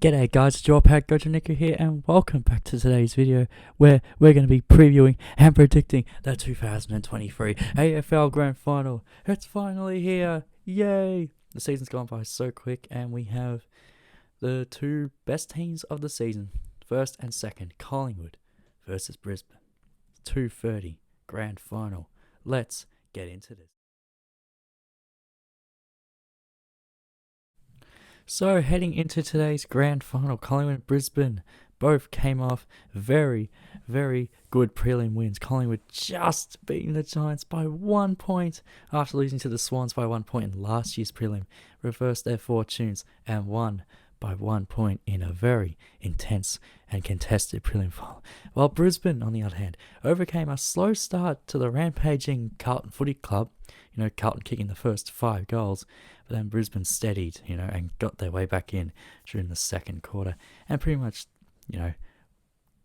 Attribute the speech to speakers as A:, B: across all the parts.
A: G'day guys, it's your pal Coach Nico here and welcome back to today's video where we're going to be previewing and predicting the 2023 AFL Grand Final. It's finally here, yay! The season's gone by so quick and we have the two best teams of the season, first and second, Collingwood versus Brisbane. 2:30 Grand Final. Let's get into this. So heading into today's grand final, Collingwood and Brisbane both came off very, very good prelim wins. Collingwood just beating the Giants by 1 point after losing to the Swans by 1 point in last year's prelim, reversed their fortunes and won by 1 point in a very intense and contested prelim final. While Brisbane, on the other hand, overcame a slow start to the rampaging Carlton Footy Club, Carlton kicking the first 5 goals, but then Brisbane steadied, and got their way back in during the second quarter and pretty much,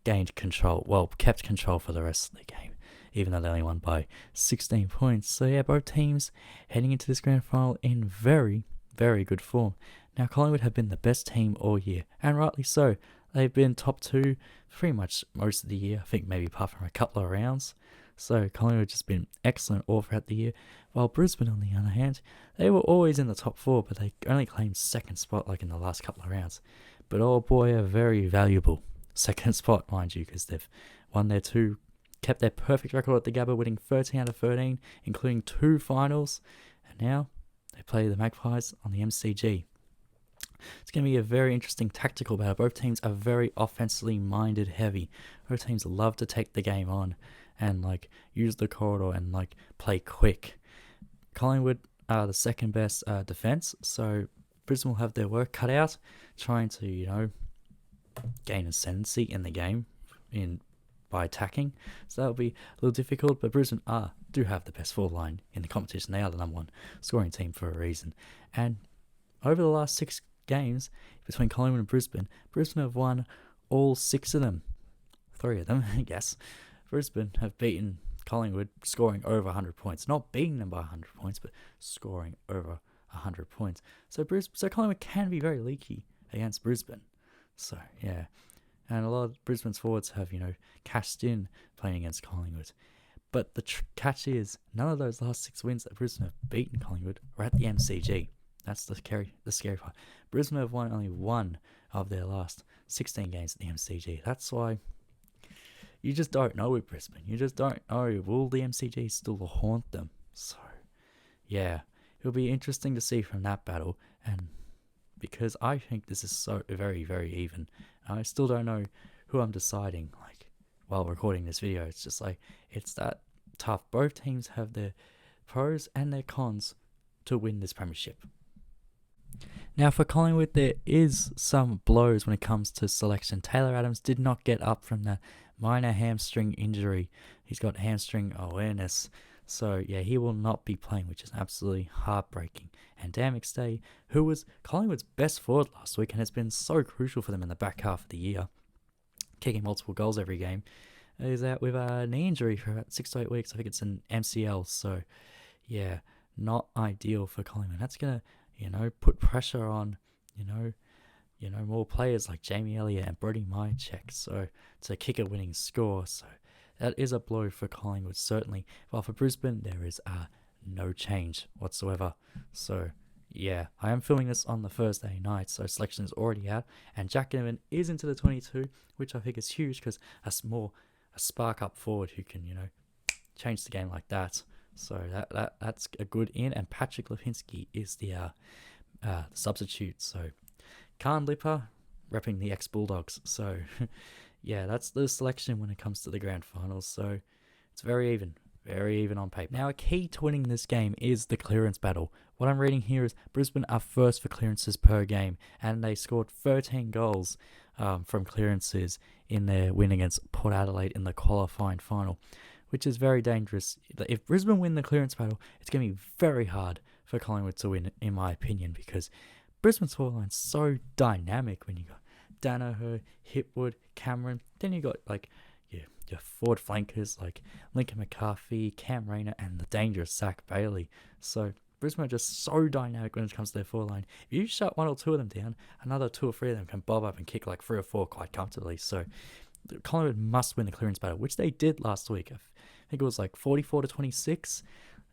A: gained control, kept control for the rest of the game, even though they only won by 16 points. So yeah, both teams heading into this grand final in very, very good form. Now, Collingwood have been the best team all year, and rightly so. They've been top 2 pretty much most of the year, I think maybe apart from a couple of rounds. So Collingwood just been excellent all throughout the year, while Brisbane, on the other hand, they were always in the top 4, but they only claimed second spot in the last couple of rounds. But oh boy, a very valuable second spot, mind you, because they've won their 2, kept their perfect record at the Gabba, winning 13 out of 13, including 2 finals, and now they play the Magpies on the MCG. It's going to be a very interesting tactical battle. Both teams are very offensively minded heavy. Both teams love to take the game on and use the corridor and play quick. Collingwood are the second best defense, so Brisbane will have their work cut out trying to gain ascendancy in the game by attacking. So that'll be a little difficult, but Brisbane do have the best forward line in the competition. They are the number 1 scoring team for a reason. And over the last 6 games between Collingwood and Brisbane have won all 6 of them. 3 of them, I guess. Brisbane have beaten Collingwood, scoring over 100 points. Not beating them by 100 points, but scoring over 100 points. So Collingwood can be very leaky against Brisbane. So, yeah. And a lot of Brisbane's forwards have, cashed in playing against Collingwood. But the catch is, none of those last 6 wins that Brisbane have beaten Collingwood were at the MCG. That's the scary part. Brisbane have won only 1 of their last 16 games at the MCG. That's why you just don't know with Brisbane. You just don't know. Will the MCG still haunt them? So, yeah. It'll be interesting to see from that battle. And because I think this is so very, very even. I still don't know who I'm deciding, while recording this video. It's just it's that tough. Both teams have their pros and their cons to win this premiership. Now for Collingwood, there is some blows when it comes to selection. Taylor Adams did not get up from the minor hamstring injury. He's got hamstring awareness. So yeah, he will not be playing, which is absolutely heartbreaking. And Dan McStay, who was Collingwood's best forward last week and has been so crucial for them in the back half of the year, kicking multiple goals every game, is out with a knee injury for about 6 to 8 weeks. I think it's an MCL. So yeah, not ideal for Collingwood. That's going to put pressure on, more players like Jamie Elliott and Brody Mychek, so to kick a winning score. So that is a blow for Collingwood, certainly. While for Brisbane, there is no change whatsoever. So yeah, I am filming this on the Thursday night, so selection is already out, and Jack Ginnivan is into the 22, which I think is huge because that's more a spark up forward who can, change the game like that. So that's a good in, and Patrick Lipinski is the substitute. So Khan Lipper repping the ex-Bulldogs. So yeah, that's the selection when it comes to the grand finals. So it's very even on paper. Now a key to winning this game is the clearance battle. What I'm reading here is Brisbane are first for clearances per game, and they scored 13 goals from clearances in their win against Port Adelaide in the qualifying final, which is very dangerous. If Brisbane win the clearance battle, it's going to be very hard for Collingwood to win, in my opinion, because Brisbane's forward line's so dynamic when you got Danaher, Hipwood, Cameron. Then you got your forward flankers like Lincoln McCarthy, Cam Rayner, and the dangerous Zach Bailey. So Brisbane are just so dynamic when it comes to their forward line. If you shut one or two of them down, another two or three of them can bob up and kick like 3 or 4 quite comfortably. So Collingwood must win the clearance battle, which they did last week. I think it was like 44-26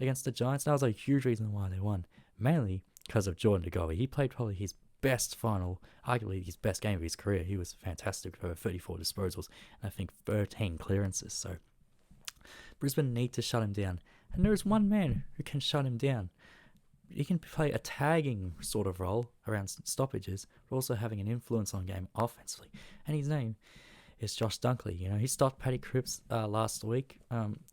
A: against the Giants. That was a huge reason why they won, mainly because of Jordan De Goey. He played probably his best final, arguably his best game of his career. He was fantastic for 34 disposals and I think 13 clearances. So Brisbane need to shut him down. And there is one man who can shut him down. He can play a tagging sort of role around stoppages, but also having an influence on game offensively. And his name is Josh Dunkley. He stopped Paddy Cripps last week,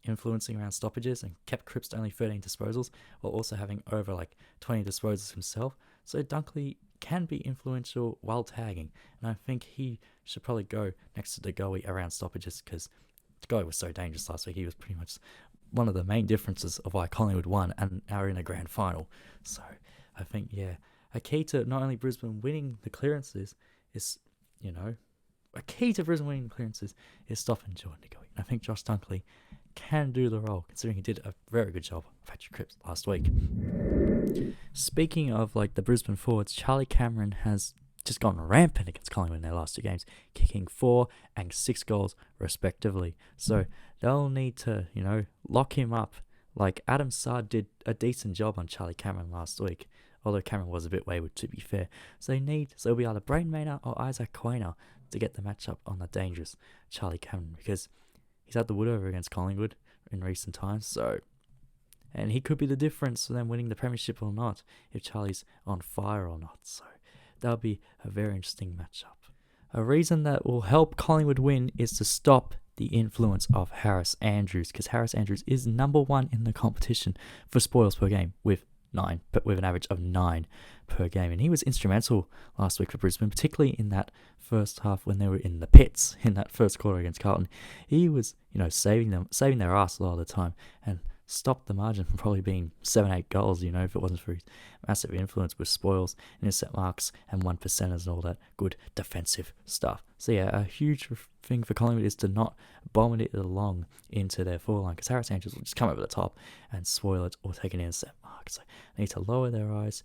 A: influencing around stoppages, and kept Cripps to only 13 disposals, while also having over like 20 disposals himself. So Dunkley can be influential while tagging, and I think he should probably go next to De Goey around stoppages, because De Goey was so dangerous last week. He was pretty much one of the main differences of why Collingwood won and are in a grand final. So I think, a key to not only Brisbane winning the clearances is, a key to Brisbane winning the clearances is stopping Jordan De Goey. I think Josh Dunkley can do the role, considering he did a very good job of Patrick Cripps last week. Speaking of like the Brisbane forwards, Charlie Cameron has just gone rampant against Collingwood in their last 2 games, kicking 4 and 6 goals respectively. So they'll need to, lock him up. Like Adam Sard did a decent job on Charlie Cameron last week, although Cameron was a bit wayward to be fair. So it'll be either Braden Maynard or Isaac Quainer to get the matchup on the dangerous Charlie Cameron, because he's had the wood over against Collingwood in recent times. And he could be the difference for them winning the premiership or not, if Charlie's on fire or not. So that'll be a very interesting matchup. A reason that will help Collingwood win is to stop the influence of Harris Andrews, because Harris Andrews is number 1 in the competition for spoils per game with an average of 9 per game. And he was instrumental last week for Brisbane, particularly in that first half when they were in the pits in that first quarter against Carlton. He was, saving their ass a lot of the time, and stopped the margin from probably being 7-8 goals, if it wasn't for his massive influence with spoils, intercept marks, and 1%ers and all that good defensive stuff. So a huge thing for Collingwood is to not bomb it along into their forward line, because Harris Andrews will just come over the top and spoil it or take an intercept mark. So they need to lower their eyes,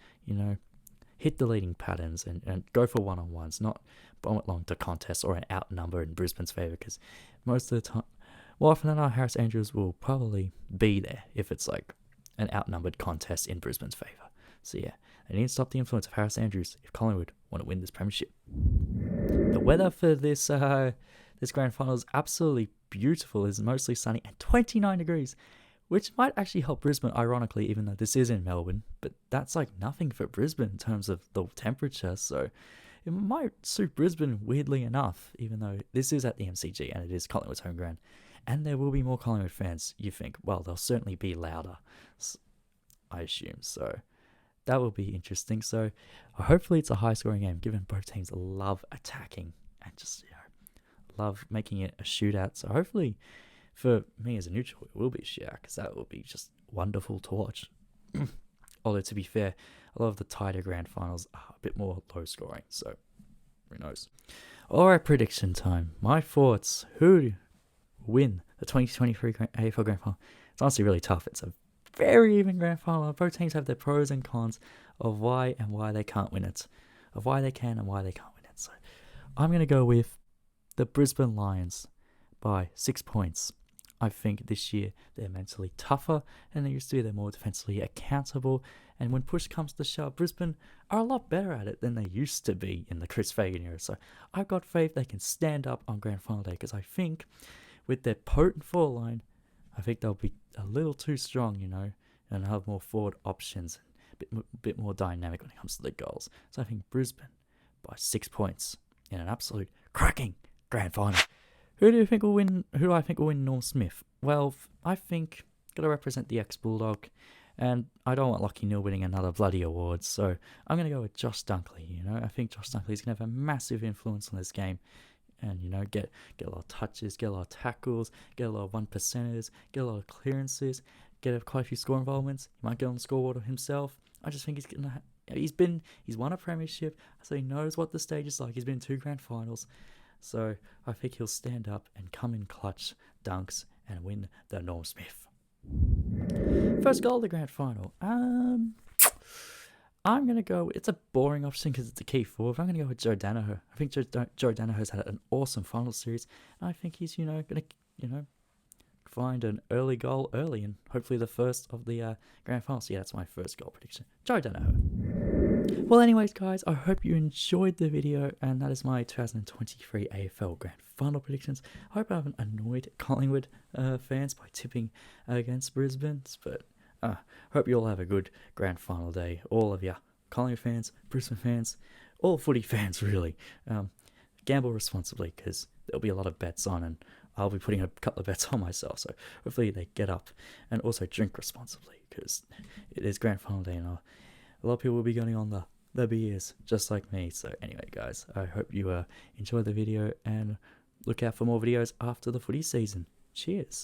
A: hit the leading patterns and go for one-on-ones, not bomb it long to contests or an outnumber in Brisbane's favour, because most of the time, more often than not, Harris Andrews will probably be there if it's like an outnumbered contest in Brisbane's favour. So they need to stop the influence of Harris Andrews if Collingwood want to win this premiership. The weather for this grand final is absolutely beautiful. It's mostly sunny and 29 degrees, which might actually help Brisbane, ironically, even though this is in Melbourne. But that's like nothing for Brisbane in terms of the temperature, so it might suit Brisbane weirdly enough, even though this is at the MCG and it is Collingwood's home ground. And there will be more Collingwood fans, you think. Well, they'll certainly be louder, I assume. So that will be interesting. So hopefully it's a high-scoring game, given both teams love attacking and just, love making it a shootout. So hopefully, for me as a neutral, it will be a shootout, because that will be just wonderful to watch. Although, to be fair, a lot of the tighter grand finals are a bit more low-scoring. So who knows? All right, prediction time. My thoughts. Who win the 2023 AFL Grand Final? It's honestly really tough. It's a very even Grand Final. Both teams have their pros and cons of why they can't win it, of why they can and why they can't win it. So I'm going to go with the Brisbane Lions by 6 points. I think this year they're mentally tougher and they used to be. They're more defensively accountable, and when push comes to shove, Brisbane are a lot better at it than they used to be in the Chris Fagan era. So I've got faith they can stand up on Grand Final day, because I think with their potent forward line, I think they'll be a little too strong, and have more forward options, and a bit more dynamic when it comes to the goals. So I think Brisbane by 6 points in an absolute cracking Grand Final. Who do I think will win Norm Smith? Well, I think got to represent the ex-Bulldog, and I don't want Lachie Neale winning another bloody award, so I'm going to go with Josh Dunkley. I think Josh Dunkley is going to have a massive influence on this game, and get a lot of touches, get a lot of tackles, get a lot of 1%ers, get a lot of clearances, get quite a few score involvements. He might get on the scoreboard himself. I just think he's won a premiership, so he knows what the stage is like. He's been in 2 grand finals. So I think he'll stand up and come in clutch dunks and win the Norm Smith. First goal of the grand final. I'm going to go, it's a boring option because it's a key forward, but I'm going to go with Joe Danaher. I think Joe Danaher's had an awesome final series, and I think he's, going to, find an early goal early, and hopefully the first of the grand final. So yeah, that's my first goal prediction. Joe Danaher. Well, anyways, guys, I hope you enjoyed the video, and that is my 2023 AFL Grand Final predictions. I hope I haven't annoyed Collingwood fans by tipping against Brisbane, but hope you all have a good Grand Final day, all of you. Collingwood fans, Brisbane fans, all footy fans, really. Gamble responsibly, because there'll be a lot of bets on, and I'll be putting a couple of bets on myself, so hopefully they get up. And also drink responsibly, because it is Grand Final day, and a lot of people will be going on the beers, just like me. So anyway, guys, I hope you enjoyed the video, and look out for more videos after the footy season. Cheers.